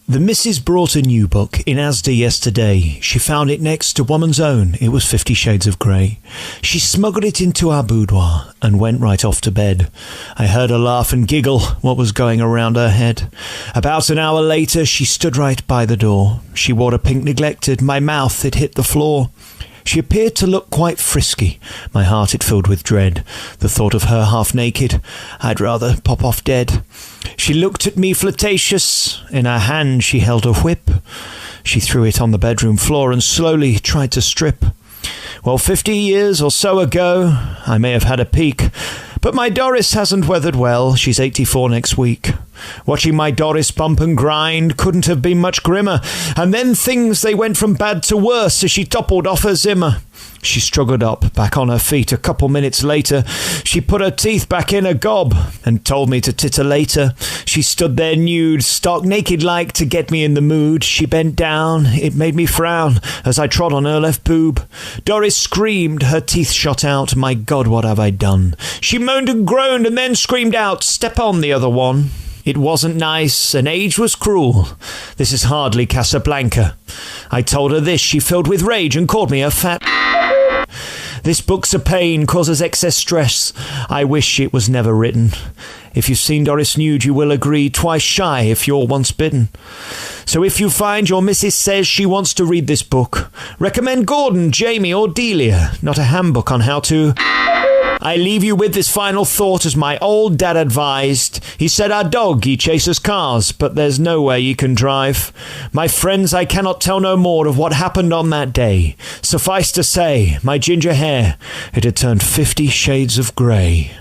The missus brought a new book in Asda yesterday. She found it next to Woman's Own. It was 50 Shades of Grey. She smuggled it into our boudoir and went right off to bed. I heard her laugh and giggle what was going around her head. About an hour later, she stood right by the door. She wore a pink neglected. My mouth, it hit the floor. She appeared to look quite frisky. My heart, it filled with dread. The thought of her half naked, I'd rather pop off dead. She looked at me flirtatious. In her hand she held a whip. She threw it on the bedroom floor and slowly tried to strip. Well, 50 years or so ago, I may have had a peek, but my Doris hasn't weathered well. She's 84 next week. Watching my Doris bump and grind couldn't have been much grimmer, and then things, they went from bad to worse as she toppled off her Zimmer. She struggled up, back on her feet. A couple minutes later, she put her teeth back in her gob and told me to titillate her. She stood there nude, stark naked like, to get me in the mood. She bent down, it made me frown as I trod on her left boob. Doris screamed, her teeth shot out. My God, what have I done? She moaned and groaned and then screamed out, "Step on the other one." It wasn't nice, and age was cruel. This is hardly Casablanca. I told her this, she filled with rage and called me a fat. This book's a pain, causes excess stress. I wish it was never written. If you've seen Doris nude, you will agree, twice shy if you're once bitten. So if you find your missus says she wants to read this book, recommend Gordon, Jamie or Delia, not a handbook on how to... I leave you with this final thought as my old dad advised. He said our dog, he chases cars, but there's nowhere you can drive. My friends, I cannot tell no more of what happened on that day. Suffice to say, my ginger hair, it had turned 50 shades of grey.